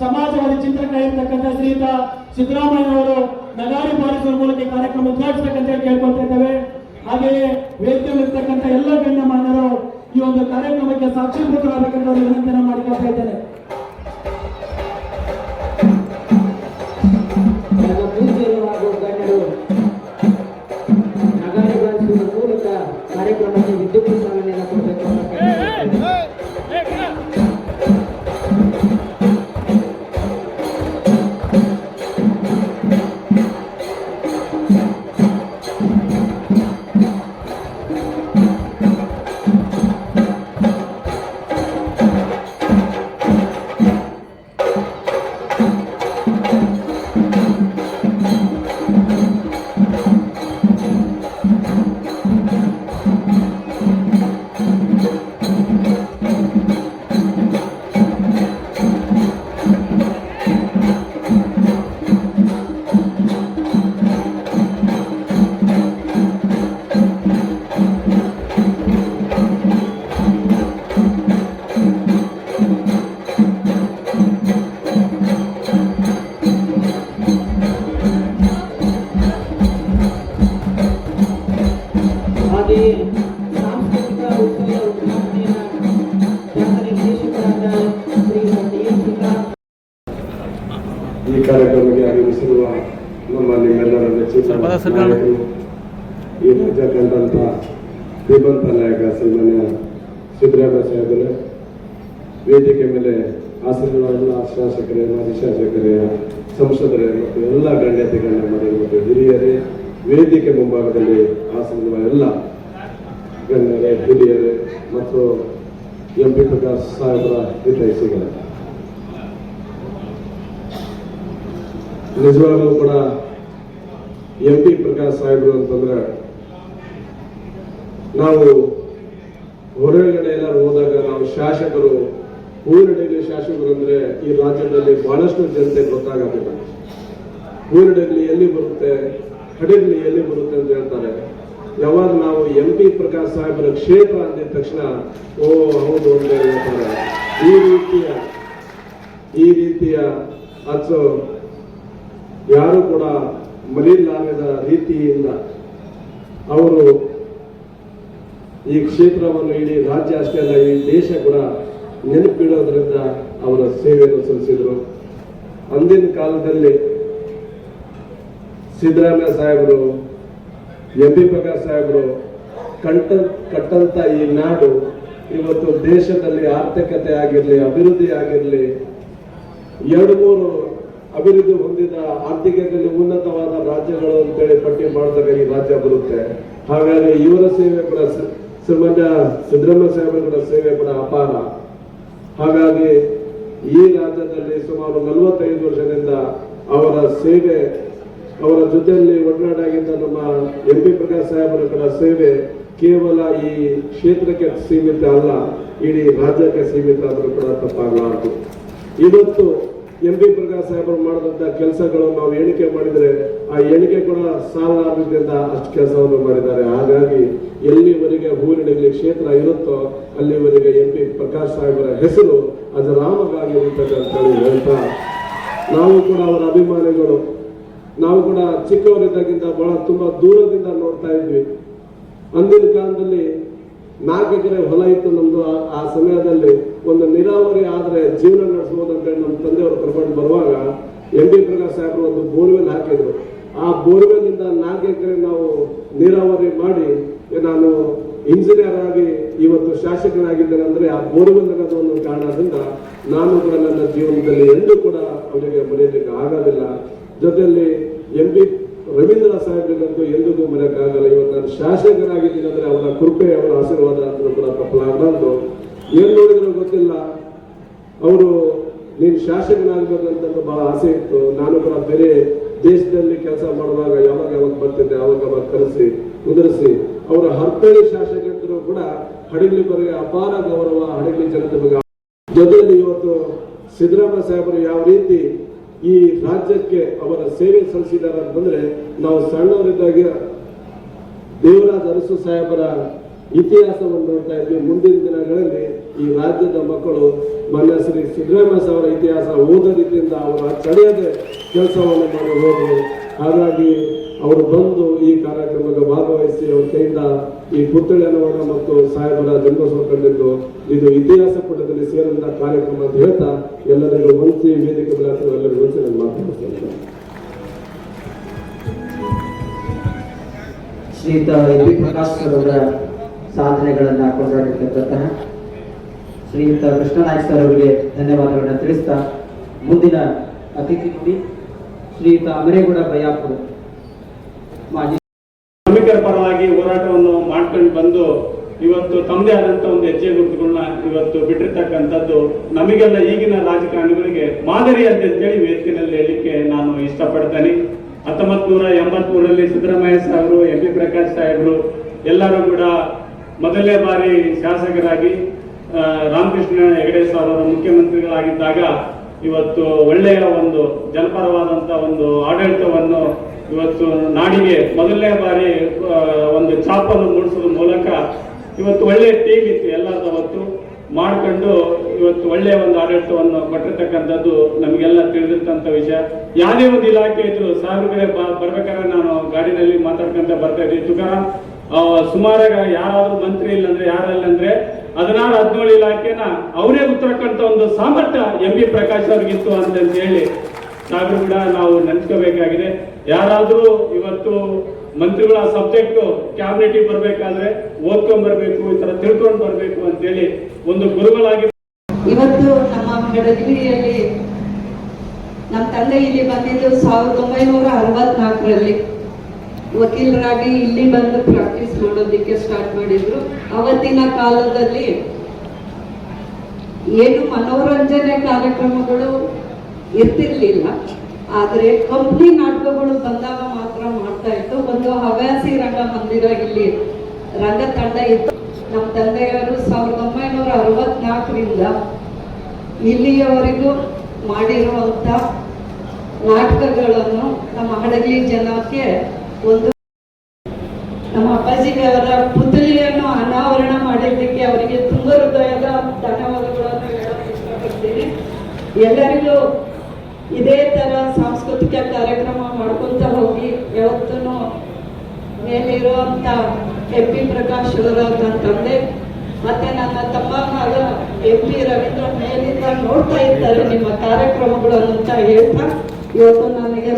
ಸಮಾಜವಾದಿ ಚಿಂತಕ ಇರ್ತಕ್ಕಂಥ ಶ್ರೀಯುತ ಸಿದ್ದರಾಮಯ್ಯ ಅವರು ನಗಾರಿ ಬಾರಿಸುವ ಮೂಲಕ ಕಾರ್ಯಕ್ರಮ ಉದ್ಘಾಟಿಸಬೇಕಂತ ಹೇಳಿ ಕೇಳ್ಕೊಳ್ತಾ ಇದ್ದೇವೆ. ಹಾಗೆಯೇ ವೇದಿಕೆಯಲ್ಲಿರ್ತಕ್ಕಂಥ ಎಲ್ಲ ಗಣ್ಯಮಾನ್ಯರು ಈ ಒಂದು ಕಾರ್ಯಕ್ರಮಕ್ಕೆ ಸಾಕ್ಷೀಭೂತರಾಗಬೇಕೆಂದು ವಿನಂತಿಯನ್ನು ಮಾಡಿಕೊಳ್ತಾ ಇದ್ದೇನೆ. ನಗಾರಿ ಬಾರಿಸುವ ಮೂಲಕ ಕಾರ್ಯಕ್ರಮಕ್ಕೆ ವಿದ್ಯುತ್ ಚಾಲನೆಯನ್ನು ಕೊಡಬೇಕು. ಈ ಕಾರ್ಯಕ್ರಮಕ್ಕೆ ಆಗಮಿಸಿರುವ ನಮ್ಮ ನಿಮ್ಮೆಲ್ಲರ ನೆಚ್ಚಿನ ನಾಯಕರು, ಈ ರಾಜ್ಯ ಕಂಡಂತ ಶ್ರೀಮಂತ ನಾಯಕ ಸನ್ಮಾನ್ಯ ಸಿದ್ದರಾಮಯ್ಯ ಸಾಹೇಬರೇ, ವೇದಿಕೆ ಮೇಲೆ ಆಸೀನರಾದ ಶಾಸಕರೇ, ಮಾಜಿ ಶಾಸಕರೇ, ಸಂಸದರೇ ಮತ್ತು ಎಲ್ಲ ಗಣ್ಯತೆ ಗಣ್ಯರೇ ಮತ್ತು ಹಿರಿಯರೇ, ವೇದಿಕೆ ಮುಂಭಾಗದಲ್ಲಿ ಆಸೀನರ ಎಲ್ಲ ಗಣ್ಯರೇ, ಹಿರಿಯರೇ ಮತ್ತು MP ಪ್ರಕಾಶ್ ಸಾಹೇಬರ ಹಿತೈಷಿಗಳೇ, ನಿಜವಾಗ್ಲೂ ಕೂಡ MP ಪ್ರಕಾಶ್ ಸಾಹೇಬರು ಅಂತಂದ್ರೆ ನಾವು ಹೊರಗಡೆ ಎಲ್ಲರೂ ಹೋದಾಗ ನಾವು ಶಾಸಕರು, ಊರಿನಲ್ಲಿ ಶಾಸಕರು ಅಂದ್ರೆ ಈ ರಾಜ್ಯದಲ್ಲಿ ಬಹಳಷ್ಟು ಜನತೆ ಗೊತ್ತಾಗೋದಿಲ್ಲ. ಊರಿನಲ್ಲಿ ಎಲ್ಲಿ ಬರುತ್ತೆ, ಹಡಗಲಿ ಎಲ್ಲಿ ಬರುತ್ತೆ ಅಂತ ಹೇಳ್ತಾರೆ. ಯಾವಾಗ ನಾವು MP ಪ್ರಕಾಶ್ ಸಾಹೇಬರ ಕ್ಷೇತ್ರ ಅಂದಿದ ತಕ್ಷಣ ಓ ಹೌದು ಅಂತ ಹೇಳ್ತಾರೆ. ಈ ರೀತಿಯ ಅಚ್ಚು ಯಾರು ಕೂಡ ಮರೆಯಲಾಗದ ರೀತಿಯಿಂದ ಅವರು ಈ ಕ್ಷೇತ್ರವನ್ನು ಇಡೀ ರಾಜ್ಯ ಅಷ್ಟೇ ಅಲ್ಲ, ಈ ದೇಶ ಕೂಡ ನೆನಪಿಡೋದ್ರಿಂದ ಅವರ ಸೇವೆಯನ್ನು ಸಲ್ಲಿಸಿದರು. ಅಂದಿನ ಕಾಲದಲ್ಲಿ ಸಿದ್ದರಾಮಯ್ಯ ಸಾಹೇಬರು, MP ಪ್ರಕಾಶ್ ಸಾಹೇಬರು ಕಟ್ಟಂತ ಈ ನಾಡು ಇವತ್ತು ದೇಶದಲ್ಲಿ ಆರ್ಥಿಕತೆ ಆಗಿರಲಿ, ಅಭಿವೃದ್ಧಿ ಆಗಿರಲಿ, 2-3 ಅಭಿವೃದ್ಧಿ ಹೊಂದಿದ ಆರ್ಥಿಕತೆಯಲ್ಲಿ ಉನ್ನತವಾದ ರಾಜ್ಯಗಳು ಅಂತೇಳಿ ಪಟ್ಟಿ ಮಾಡಿದಾಗ ಈ ರಾಜ್ಯ ಬರುತ್ತೆ. ಹಾಗಾಗಿ ಇವರ ಸೇವೆ ಕೂಡ ಶ್ರೀಮಂತ ಸಿದ್ದರಾಮಯ್ಯ ಸಾಹೇಬರ ಕೂಡ ಸೇವೆ ಕೂಡ ಅಪಾರ. ಹಾಗಾಗಿ ಈ ರಾಜ್ಯದಲ್ಲಿ ಸುಮಾರು 45 ವರ್ಷದಿಂದ ಅವರ ಸೇವೆ, ಅವರ ಜೊತೆಯಲ್ಲಿ ಒಡನಾಡಿದ ನಮ್ಮ MP ಪ್ರಕಾಶ್ ಸಾಹೇಬರ ಕೂಡ ಸೇವೆ ಕೇವಲ ಈ ಕ್ಷೇತ್ರಕ್ಕೆ ಸೀಮಿತ ಅಲ್ಲ, ಇಡೀ ರಾಜ್ಯಕ್ಕೆ ಸೀಮಿತ ಆದರೂ ಕೂಡ ತಪ್ಪಾಗಲಾರದು. ಇವತ್ತು MP ಪ್ರಕಾಶ್ ಸಾಹೇಬರು ಮಾಡಿದಂತ ಕೆಲಸಗಳು ನಾವು ಎಣಿಕೆ ಮಾಡಿದರೆ ಆ ಎಣಿಕೆ ಕೂಡ ಸಾಲಾರದಿಂದ ಅಷ್ಟು ಕೆಲಸವನ್ನು ಮಾಡಿದ್ದಾರೆ. ಹಾಗಾಗಿ ಎಲ್ಲಿವರೆಗೆ ಊರಿನಲ್ಲಿ ಕ್ಷೇತ್ರ ಇರುತ್ತೋ ಅಲ್ಲಿವರೆಗೆ MP ಪ್ರಕಾಶ್ ಸಾಹೇಬರ ಹೆಸರು ಅಜರಾಮಗಾಗಿರುತ್ತದೆ ಅಂತ ಹೇಳ್ತಾ, ನಾವು ಕೂಡ ಅವರ ಅಭಿಮಾನಿಗಳು. ನಾವು ಕೂಡ ಚಿಕ್ಕವರಿದ್ದಾಗಿಂದ ಬಹಳ ತುಂಬಾ ದೂರದಿಂದ ನೋಡ್ತಾ ಇದ್ವಿ. ಅಂದಿನ ಕಾಲದಲ್ಲಿ 4 ಎಕರೆ ಹೊಲ ಇತ್ತು ನಮ್ದು. ಆ ಸಮಯದಲ್ಲಿ ಒಂದು ನೀರಾವರಿ ಆದ್ರೆ ಜೀವನ ನಡೆಸಬಹುದಂತೇಳಿ ನಮ್ಮ ತಂದೆಯವರು ಕರ್ಕೊಂಡು ಬರುವಾಗ MP ಪ್ರಕಾಶ್ ಸಾಹೇಬರು ಒಂದು ಬೋರ್ವೆಲ್ ಹಾಕಿದ್ರು. ಆ ಬೋರ್ವೆಲ್ ಇಂದ 4 ಎಕರೆ ನಾವು ನೀರಾವರಿ ಮಾಡಿ ನಾನು ಇಂಜಿನಿಯರ್ ಆಗಿ ಇವತ್ತು ಶಾಸಕನಾಗಿದ್ದೇನೆ ಅಂದ್ರೆ ಆ ಬೋರ್ವೆಲ್ ಅನ್ನೋದು ಒಂದು ಕಾರಣದಿಂದ ನಾನು ಕೂಡ ನನ್ನ ಜೀವನದಲ್ಲಿ ಎಂದೂ ಕೂಡ ಅವರಿಗೆ ಮರೆಯಲಿಕ್ಕೆ ಆಗೋದಿಲ್ಲ. ಜೊತೆಯಲ್ಲಿ MP ರವೀಂದ್ರ ಸಾಹೇಬ್ರಿಗಂತೂ ಎಂದಿಗೂ ಮರೆಯಕ್ಕಾಗಲ್ಲ. ಇವತ್ತು ನಾನು ಶಾಸಕನಾಗಿದ್ದೀನಿ ಅಂದ್ರೆ ಅವರ ಕೃಪೆ, ಅವರ ಆಶೀರ್ವಾದ ಅಂದ್ರೂ ಕೂಡ ತಪ್ಪಲಾಗಬಾರ್ದು. ಏನ್ ನೋಡಿದ್ರು ಗೊತ್ತಿಲ್ಲ, ಅವರು ನೀನು ಶಾಸಕನಾಗಬೇಕಂತ ಬಹಳ ಆಸೆ ಇತ್ತು. ನಾನು ಕೂಡ ಬೇರೆ ದೇಶದಲ್ಲಿ ಕೆಲಸ ಮಾಡುವಾಗ ಯಾವಾಗ ಬರ್ತಿದ್ದೆ ಅವಾಗ ಕರೆಸಿ ಕುದುರಿಸಿ ಅವರ ಹರ್ತಳಿ ಶಾಸಕರು ಕೂಡ ಹಡಗಲಿ ಬಗ್ಗೆ ಅಪಾರ ಗೌರವ, ಹಡಗಲಿ ಜನತೆ ಬಗ್ಗೆ. ಜೊತೆಯಲ್ಲಿ ಇವತ್ತು ಸಿದ್ದರಾಮಯ್ಯ ಸಾಹೇಬರು ಯಾವ ರೀತಿ ಈ ರಾಜ್ಯಕ್ಕೆ ಅವರ ಸೇವೆ ಸಲ್ಲಿಸಿದ್ದಾರೆ ಅಂತಂದ್ರೆ, ನಾವು ಸಣ್ಣವರಿದ್ದಾಗ ದೇವರಾಜ ಅರಸು ಸಾಹೇಬರ ಇತಿಹಾಸವನ್ನು ನೋಡ್ತಾ ಇದ್ವಿ. ಮುಂದಿನ ದಿನಗಳಲ್ಲಿ ಈ ರಾಜ್ಯದ ಮಕ್ಕಳು ಮಾನ್ಯ ಶ್ರೀ ಸಿದ್ದರಾಮಯ್ಯ ಅವರ ಇತಿಹಾಸ ಓದ ರೀತಿಯಿಂದ ಅವರ ತಡೆಯದೆ ಕೆಲಸವನ್ನು ಮಾಡಿ ಹೋದರು. ಹಾಗಾಗಿ ಅವರು ಬಂದು ಈ ಕಾರ್ಯಕ್ರಮಕ್ಕೆ ಭಾಗವಹಿಸಿ ಅವರ ಕೈಯಿಂದ ಈ ಪುತ್ಥಳಿ ಅನಾವರಣ ಮತ್ತು ಸಾಹೇಬರ ಜನ್ಮೋತ್ಸವ ಕಂಡಿದ್ದು ಇದು ಇತಿಹಾಸ ಪುಟದಲ್ಲಿ ಸೇರಿದಂತ ಕಾರ್ಯಕ್ರಮ ಅಂತ ಹೇಳ್ತಾ ಎಲ್ಲರಿಗೂ ವಂಚಿ ವೇದಿಕೆ ಮೇಲೆ ಎಲ್ಲರಿಗೂ ವಂಚಿ ನಾನು ಮಾತನಾಡ್ತೇನೆ. ಶ್ರೀಯುತ ವಿ ಪ್ರಕಾಶ್ ಅವರ ಸಾಧನೆಗಳನ್ನು ಕೊಂಡಾಡಿರ್ತಕ್ಕಂತಹ ಶ್ರೀಯುತ ಕೃಷ್ಣನಾಯ್ಕ ಸರ್ ಅವರಿಗೆ ಧನ್ಯವಾದಗಳನ್ನು ತಿಳಿಸ್ತಾ ಮುಂದಿನ ಅತಿಥಿ ನುಡಿ ಶ್ರೀಯುತ ಅಮರೇಗೌಡ ಬಯ್ಯಾಪುರ ಮಾಜಿ ಶ್ರಮಿಕರ ಪರವಾಗಿ ಹೋರಾಟವನ್ನು ಮಾಡ್ಕೊಂಡು ಬಂದು ಇವತ್ತು ತಮ್ಮದೇ ಆದಂತ ಒಂದು ಹೆಜ್ಜೆ ಗುರುತುಗಳನ್ನ ಇವತ್ತು ಬಿಟ್ಟಿರ್ತಕ್ಕಂಥದ್ದು ನಮಗೆಲ್ಲ ಈಗಿನ ರಾಜಕಾರಣಿಗಳಿಗೆ ಮಾದರಿ ಅಂತೇಳಿ ವೇದಿಕೆಯಲ್ಲಿ ಹೇಳಲಿಕ್ಕೆ ನಾನು ಇಷ್ಟಪಡ್ತೇನೆ. 1983ರಲ್ಲಿ ಸಿದ್ದರಾಮಯ್ಯ ಸಾಹೇಬರು, ಎಂ ಪಿ ಪ್ರಕಾಶ್ ಸಾಹೇಬರು ಎಲ್ಲರೂ ಕೂಡ ಮೊದಲನೇ ಬಾರಿ ಶಾಸಕರಾಗಿ ರಾಮಕೃಷ್ಣ ಹೆಗಡೆ ಸಾಹೇಬರು ಮುಖ್ಯಮಂತ್ರಿಗಳಾಗಿದ್ದಾಗ ಇವತ್ತು ಒಳ್ಳೆಯ ಒಂದು ಜನಪರವಾದಂತ ಒಂದು ಆಡಳಿತವನ್ನು ಇವತ್ತು ನಾಡಿಗೆ ಮೊದಲನೇ ಬಾರಿ ಒಂದು ಛಾಪನ್ನು ಮೂಡಿಸೋದ್ರ ಮೂಲಕ ಇವತ್ತು ಒಳ್ಳೆಯ ಟೀಮ್ ಇತ್ತು ಎಲ್ಲರೂ ಅವತ್ತು ಮಾಡ್ಕೊಂಡು ಇವತ್ತು ಒಳ್ಳೆಯ ಒಂದು ಆಡಳಿತವನ್ನು ಕೊಟ್ಟಿರ್ತಕ್ಕಂಥದ್ದು ನಮಗೆಲ್ಲ ತಿಳಿದಿರ್ತಂಥ ವಿಷಯ. ಯಾವುದೇ ಒಂದು ಇಲಾಖೆ ಇದ್ರು ಸಾಹೇಬ್ರಿಗೆ ಬರ್ಬೇಕಾದ್ರೆ ನಾನು ಗಾಡಿನಲ್ಲಿ ಮಾತಾಡ್ಕೊಂತ ಬರ್ತಾ ಇದ್ವಿ. ತುಕಾರಾಮ್ ಸುಮಾರಾಗ ಯಾರಾದ್ರೂ ಮಂತ್ರಿ ಇಲ್ಲಂದ್ರೆ ಯಾರಲ್ಲಂದ್ರೆ 16-17 ಇಲಾಖೆನ ಅವರೇ ಉತ್ತರ ಕಂಡ ಒಂದು ಸಾಮರ್ಥ್ಯ ಎಂ ಬಿ ಪ್ರಕಾಶ್ ಅವ್ರಿಗಿತ್ತು ಅಂತ ಹೇಳಿ ಸಾಹೇಬ್ರು ಕೂಡ ನಾವು ನೆನ್ಸ್ಕೋಬೇಕಾಗಿದೆ. ಯಾರಾದ್ರೂ ಇವತ್ತು ಮಂತ್ರಿಗಳ ಸಬ್ಜೆಕ್ಟ್ ಕ್ಯಾಬಿನೆಟ್ ಬರ್ಬೇಕಾದ್ರೆ ಓದ್ಕೊಂಡ್ ಬರ್ಬೇಕು, ಈ ತರ ತಿಳ್ಕೊಂಡ್ ಬರ್ಬೇಕು ಅಂತೇಳಿ ಒಂದು ಗುರುಗಳಾಗಿ ಇವತ್ತು ನಮ್ಮ ಹಡಗಲಿಯಲ್ಲಿ ನಮ್ಮ ತಂದೆ ಇಲ್ಲಿ ಬಂದಿದ್ದು 1964ರಲ್ಲಿ ವಕೀಲರಾಗಿ ಇಲ್ಲಿ ಬಂದು ಪ್ರಾಕ್ಟೀಸ್ ಮಾಡೋದಕ್ಕೆ ಸ್ಟಾರ್ಟ್ ಮಾಡಿದ್ರು. ಅವತ್ತಿನ ಕಾಲದಲ್ಲಿ ಏನು ಮನೋರಂಜನೆ ಕಾರ್ಯಕ್ರಮಗಳು ಇರ್ತಿರ್ಲಿಲ್ಲ, ಆದ್ರೆ ಕಂಪ್ನಿ ನಾಟಕಗಳು ಬಂದಾಗ ಮಾತ್ರ ಮಾಡ್ತಾ ಇತ್ತು. ಒಂದು ಹವ್ಯಾಸಿ ರಂಗ ಮಂದಿರ ಇಲ್ಲಿ ರಂಗ ತಂಡ ಇತ್ತು. ನಮ್ಮ ತಂದೆಯವರು 1964ರಿಂದ ಇಲ್ಲಿಯವರೆಗೂ ಮಾಡಿರುವಂತ ನಾಟಕಗಳನ್ನು ನಮ್ಮ ಹಡಗಲಿ ಜನಕ್ಕೆ ಒಂದು ನಮ್ಮ ಅಪ್ಪಾಜಿಯವರ ಪುತ್ಥಳಿಯನ್ನು ಅನಾವರಣ ಮಾಡಿದ್ದಕ್ಕೆ ಅವರಿಗೆ ತುಂಬ ಹೃದಯದ ಧನ್ಯವಾದಗಳನ್ನು ಹೇಳಕ್ಕೆ ಇಷ್ಟಪಡ್ತೀನಿ. ಎಲ್ಲರಿಗೂ ಇದೇ ತರ ಸಾಂಸ್ಕೃತಿಕ ಕಾರ್ಯಕ್ರಮ ಮಾಡ್ಕೊಂತ ಹೋಗಿ ಯಾವತ್ತೂ ಮೇಲಿರುವಂತ ಎಂ ಪಿ ಪ್ರಕಾಶ್ ಅವರ ನನ್ನ ತಂದೆ ಮತ್ತೆ ನನ್ನ ತಮ್ಮ ಮಗ ಎಂ ಪಿ ರವೀಂದ್ರ ಮೇಲಿಂದ ನೋಡ್ತಾ ಇರ್ತಾರೆ ನಿಮ್ಮ ಕಾರ್ಯಕ್ರಮಗಳನ್ನು ಅಂತ ಹೇಳ್ತಾ ಇವತ್ತು ನನಗೆ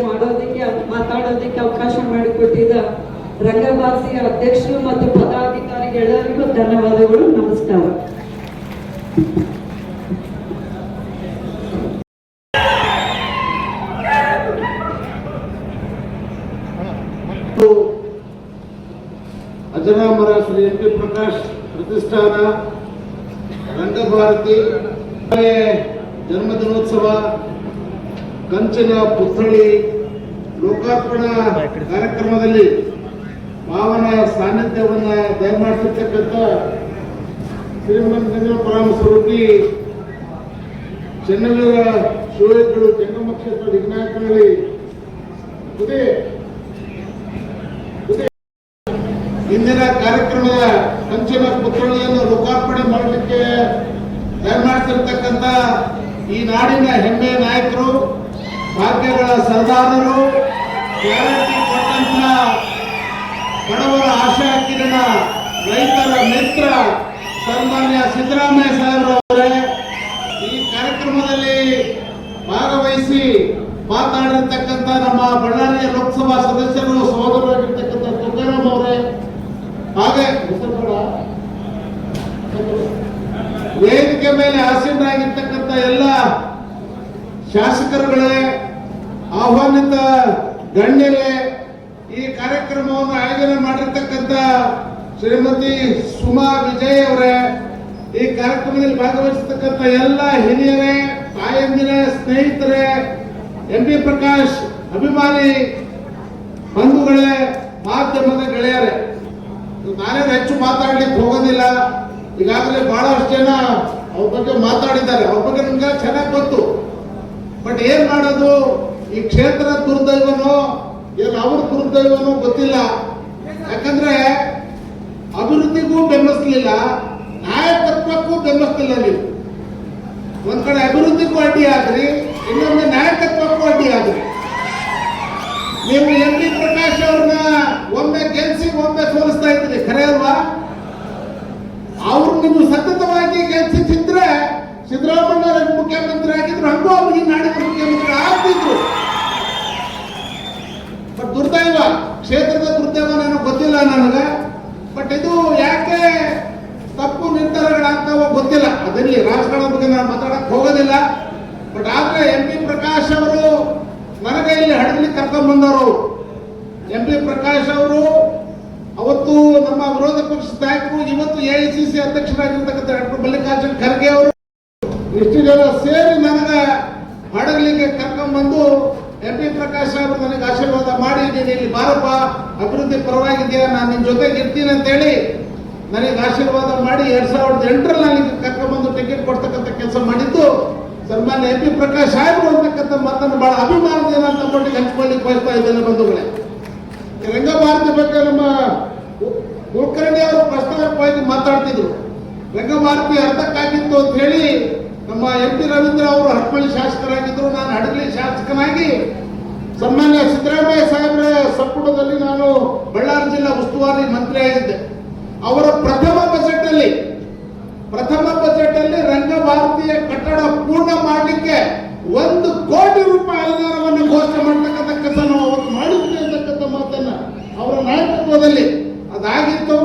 ಮಾತಾಡೋದಕ್ಕೆ ಅವಕಾಶ ಮಾಡಿಕೊಟ್ಟಿದ್ದ ರಂಗಭಾರತಿಯ ಅಧ್ಯಕ್ಷರು ಮತ್ತು ಪದಾಧಿಕಾರಿಗಳೆಲ್ಲರಿಗೂ ಧನ್ಯವಾದಗಳು. ನಮಸ್ಕಾರ. ಅಜರಾಮರ ಶ್ರೀ ಎಂ ಪಿ ಪ್ರಕಾಶ್ ಪ್ರತಿಷ್ಠಾನ ರಂಗಭಾರತಿ ಜನ್ಮದಿನೋತ್ಸವ ಕಂಚಿನ ಪುತ್ಥಳಿ ಲೋಕಾರ್ಪಣಾ ಕಾರ್ಯಕ್ರಮದಲ್ಲಿ ಪಾವನ ಸಾನ್ನಿಧ್ಯವನ್ನ ದಯಮಾಡಿಸಿರ್ತಕ್ಕಂಥ ಶ್ರೀಮಂತ ಪರಮ ಸ್ವರೂಪಿ ಚೆನ್ನವೀರ ಶಿವಯೋಗಿಗಳು ಜಂಗಮ ಕ್ಷೇತ್ರ ವಿನಾಯಕನಹಳ್ಳಿ ಇಂದಿನ ಕಾರ್ಯಕ್ರಮದ ಕಂಚಿನ ಪುತ್ಥಳಿಯನ್ನು ಲೋಕಾರ್ಪಣೆ ಮಾಡಲಿಕ್ಕೆ ದಯಮಾಡಿಸಿರ್ತಕ್ಕಂಥ ಈ ನಾಡಿನ ಹೆಮ್ಮೆಯ ನಾಯಕರು, ಭಾಗ್ಯಗಳ ಸರ್ದಾರರು, ಗ್ಯಾರಂಟಿ ಕೊಟ್ಟಂತ ಬಡವರ ಆಶಾ ಕಿರಣ, ರೈತರ ಮಿತ್ರ ಸನ್ಮಾನ್ಯ ಸಿದ್ದರಾಮಯ್ಯ ಸಾಹೇಬರವರೇ ಈ ಕಾರ್ಯಕ್ರಮದಲ್ಲಿ ಭಾಗವಹಿಸಿ ಮಾತಾಡಿರ್ತಕ್ಕಂಥ ನಮ್ಮ ಬಳ್ಳಾರಿಯ ಲೋಕಸಭಾ ಸದಸ್ಯರು ಸಹೋದರರಾಗಿರ್ತಕ್ಕಂಥ ತುಕಾರಾಮ್ ಅವರೇ, ಹಾಗೆ ವೇದಿಕೆ ಮೇಲೆ ಆಸೀನರಾಗಿರ್ತಕ್ಕಂಥ ಎಲ್ಲ ಶಾಸಕರುಗಳೇ, ಆಹ್ವಾನಿತ ಗಣ್ಯರೇ, ಈ ಕಾರ್ಯಕ್ರಮವನ್ನು ಆಯೋಜನೆ ಮಾಡಿರ್ತಕ್ಕಂಥ ಶ್ರೀಮತಿ ಸುಮಾ ವಿಜಯ್ ಅವರೇ, ಈ ಕಾರ್ಯಕ್ರಮದಲ್ಲಿ ಭಾಗವಹಿಸತಕ್ಕಂಥ ಎಲ್ಲ ಹಿರಿಯರೇ, ತಾಯಂದಿರೇ, ಸ್ನೇಹಿತರೇ, ಎಂ ಪಿ ಪ್ರಕಾಶ್ ಅಭಿಮಾನಿ ಬಂಧುಗಳೇ, ಮಾಧ್ಯಮದ ಗೆಳೆಯರೇ, ನಾನೇ ಹೆಚ್ಚು ಮಾತಾಡ್ಲಿಕ್ಕೆ ಹೋಗೋದಿಲ್ಲ. ಈಗಾಗಲೇ ಬಹಳಷ್ಟು ಜನ ಅವ್ರ ಬಗ್ಗೆ ಮಾತಾಡಿದ್ದಾರೆ, ಅವ್ರ ಬಗ್ಗೆ ನಿಮ್ಗೆ ಚೆನ್ನಾಗಿ ಗೊತ್ತು. ಬಟ್ ಏನ್ ಮಾಡೋದು, ಈ ಕ್ಷೇತ್ರ ದುರ್ದೈವನೋ ಇಲ್ಲ ಅವ್ರ ದುರ್ದೈವನೋ ಗೊತ್ತಿಲ್ಲ. ಯಾಕಂದ್ರೆ ಅಭಿವೃದ್ಧಿಗೂ ಬೆಂಬಲಿಸಲಿಲ್ಲ, ನಾಯಕತ್ವಕ್ಕೂ ಬೆಂಬಲಿಸ್ತಿಲ್ಲ ನೀವು. ಒಂದ್ ಕಡೆ ಅಭಿವೃದ್ಧಿಗೂ ಅಡ್ಡಿ ಆದ್ರಿ, ಇನ್ನೊಂದು ನಾಯಕತ್ವಕ್ಕೂ ಅಡ್ಡಿ ಆದ್ರಿ. ನೀವು ಎಂ ಪಿ ಪ್ರಕಾಶ್ ಅವ್ರನ್ನ ಒಮ್ಮೆ ಗೆಲ್ಸಿ ಒಮ್ಮೆ ಸೋಲಿಸ್ತಾ ಇದ್ರಿ, ಖರೆ ಅಲ್ವಾ? ಅವ್ರು ನೀವು ಸತತವಾಗಿ ಗೆಲ್ಸಿದ್ರೆ ಸಿದ್ದರಾಮಯ್ಯ ಮುಖ್ಯಮಂತ್ರಿ ಆಗಿದ್ರು, ಹಂಗೂ ಅವ್ರಿಗೆ ನಾಡಿನ ಮುಖ್ಯಮಂತ್ರಿ ಆಗ್ತಿದ್ರು. ಬಟ್ ದುರ್ದೈವ, ಕ್ಷೇತ್ರದ ದುರ್ದೈವ ನನಗೆ ಗೊತ್ತಿಲ್ಲ ನನಗೆ. ಬಟ್ ಇದು ಯಾಕೆ ತಪ್ಪು ನಿರ್ಧಾರಗಳಾಗ್ತಾವೋ ಗೊತ್ತಿಲ್ಲ. ಅದಿರಲಿ, ರಾಜಕಾರಣದ ಬಗ್ಗೆ ನಾನು ಮಾತಾಡಕ್ ಹೋಗೋದಿಲ್ಲ. ಬಟ್ ಆದ್ರೆ ಎಂ ಪಿ ಪ್ರಕಾಶ್ ಅವರು ನನಗೆ ಇಲ್ಲಿ ಹಡಗಲಿ ಕರ್ಕೊಂಡ್ ಬಂದವರು. ಎಂ ಪಿ ಪ್ರಕಾಶ್ ಅವರು ಅವತ್ತು ನಮ್ಮ ವಿರೋಧ ಪಕ್ಷದ ನಾಯಕರು, ಇವತ್ತು AICC ಅಧ್ಯಕ್ಷರಾಗಿರ್ತಕ್ಕಂಥ ಡಾಕ್ಟರ್ ಮಲ್ಲಿಕಾರ್ಜುನ್ ಖರ್ಗೆ ಅವರು ಇಷ್ಟು ಜನ ಸೇರಿ ನನಗೆ ಹಡಗಲಿಗೆ ಕರ್ಕೊಂಡ್ ಬಂದು ಎಂ ಪಿ ಪ್ರಕಾಶ್ ಅವರು ನನಗೆ ಆಶೀರ್ವಾದ ಮಾಡಿ, ನೀನು ಇಲ್ಲಿ ಬಾರಪ್ಪ, ಅಭಿವೃದ್ಧಿ ಪರವಾಗಿದೆಯಾ, ನಾನು ನಿನ್ನ ಜೊತೆಗೆ ಇರ್ತೀನಿ ಅಂತ ಹೇಳಿ ನನಗೆ ಆಶೀರ್ವಾದ ಮಾಡಿ 2008ರಲ್ಲಿ ನನಗೆ ಕರ್ಕೊಂಡ್ಬಂದು ಟಿಕೆಟ್ ಕೊಡ್ತಕ್ಕಂಥ ಕೆಲಸ ಮಾಡಿದ್ದು ಸನ್ಮಾನ್ಯ ಎಂ ಪಿ ಪ್ರಕಾಶ್ ಸಾಹೇಬರು ಅಂತಕ್ಕಂಥ ಮಾತನ್ನು ಬಹಳ ಅಭಿಮಾನದಿಂದ ಅಂತ ಮಟ್ಟಿಗೆ ಹಂಚ್ಕೊಳ್ಳಿಕ್ಕೆ ಬಯಸ್ತಾ ಇದ್ದೇನೆ ಬಂಧುಗಳೇ. ರಂಗಭಾರತಿ ಬಗ್ಗೆ ನಮ್ಮ ಕುಲಕರ್ಣಿ ಅವರು ಪ್ರಸ್ತಾವವಾಗಿ ಮಾತಾಡ್ತಿದ್ರು. ರಂಗಭಾರತಿ ಅರ್ಥಕ್ಕಾಗಿತ್ತು ಅಂತ ಹೇಳಿ ನಮ್ಮ ಎಂ ಪಿ ರವೀಂದ್ರ ಅವರು ಹಟ್ಮಳ್ಳಿ ಶಾಸಕರಾಗಿದ್ರು, ನಾನು ಹಡಗಲಿ ಶಾಸಕನಾಗಿ ಸನ್ಮಾನ್ಯ ಸಿದ್ದರಾಮಯ್ಯ ಸಾಹೇಬರ ಸಂಪುಟದಲ್ಲಿ ನಾನು ಬಳ್ಳಾರಿ ಜಿಲ್ಲಾ ಉಸ್ತುವಾರಿ ಮಂತ್ರಿ ಆಗಿದ್ದೆ. ಅವರ ಪ್ರಥಮ ಬಜೆಟ್ ಅಲ್ಲಿ ರಂಗಭಾರತಿಯ ಕಟ್ಟಡ ಪೂರ್ಣ ಮಾಡಲಿಕ್ಕೆ 1 ಕೋಟಿ ರೂಪಾಯಿ ಅನುದಾನವನ್ನು ಘೋಷಣೆ ಮಾಡತಕ್ಕಂಥ ಕೆಲಸ ನಾವು ಅವತ್ತು ಮಾಡಿದ್ವಿ ಅಂತಕ್ಕಂಥ ಮಾತನ್ನ ಅವರ ನಾಯಕತ್ವದಲ್ಲಿ ಅದಾಗಿತ್ತು.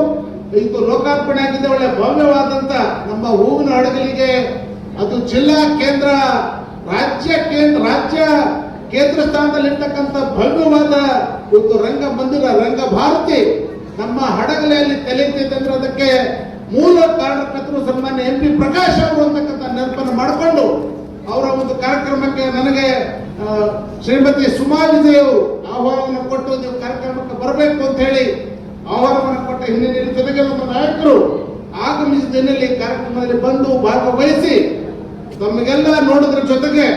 ಇದು ಲೋಕಾರ್ಪಣೆ ಆಗಿದೆ. ಒಳ್ಳೆ ಭವ್ಯವಾದಂತ ನಮ್ಮ ಹೂವಿನ ಹಡಗಲಿಗೆ ಅದು ಜಿಲ್ಲಾ ಕೇಂದ್ರ, ರಾಜ್ಯ ಕೇಂದ್ರ ಸ್ಥಾನದಲ್ಲಿರ್ತಕ್ಕಂಥ ಭವ್ಯವಾದ ಒಂದು ರಂಗಮಂದಿರ, ರಂಗಭಾರತಿ ನಮ್ಮ ಹಡಗಲೆಯಲ್ಲಿ ತೆಲೆಯುತ್ತಿದ್ದಂದ್ರೆ ಅದಕ್ಕೆ ಮೂಲ ಕಾರಣಕರ್ತರು ಸನ್ಮಾನ್ಯ ಎಂ ಪಿ ಪ್ರಕಾಶ್ ಅವರು ಅಂತಕ್ಕಂಥ ನೆನಪನ್ನು ಮಾಡಿಕೊಂಡು ಅವರ ಒಂದು ಕಾರ್ಯಕ್ರಮಕ್ಕೆ ನನಗೆ ಶ್ರೀಮತಿ ಸುಮಾ ವಿಜಯ್ ಅವರು ಆಹ್ವಾನವನ್ನು ಕೊಟ್ಟು ನೀವು ಕಾರ್ಯಕ್ರಮಕ್ಕೆ ಬರಬೇಕು ಅಂತ ಹೇಳಿ ಆಹ್ವಾನವನ್ನು ಕೊಟ್ಟ ಹಿನ್ನೆಲೆಯಲ್ಲಿ ಜೊತೆಗೆ ನಮ್ಮ ನಾಯಕರು ಆಗಮಿಸಿದ ಹಿನ್ನೆಲೆ ಕಾರ್ಯಕ್ರಮದಲ್ಲಿ ಬಂದು ಭಾಗವಹಿಸಿ ತಮಗೆಲ್ಲ ನೋಡಿದ್ರ ಜೊತೆಗೆ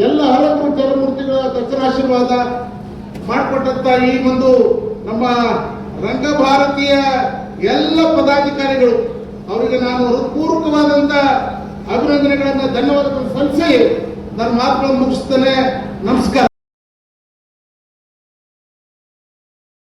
ಎಲ್ಲ ಹಲವಾರು ಜಲಮೂರ್ತಿಗಳ ದರ್ಶನಾಶೀರ್ವಾದ ಮಾಡಿಕೊಟ್ಟಂತ ಈ ಒಂದು ನಮ್ಮ ರಂಗಭಾರತೀಯ ಎಲ್ಲ ಪದಾಧಿಕಾರಿಗಳು ಅವರಿಗೆ ನಾನು ಹೃತ್ಪೂರ್ವಕವಾದಂತ ಅಭಿನಂದನೆಗಳನ್ನ ಧನ್ಯವಾದಗಳನ್ನು ಸಲ್ಲಿಸಿ ನನ್ನ ಮಾತುಗಳನ್ನು ಮುಗಿಸ್ತೇನೆ. ನಮಸ್ಕಾರ.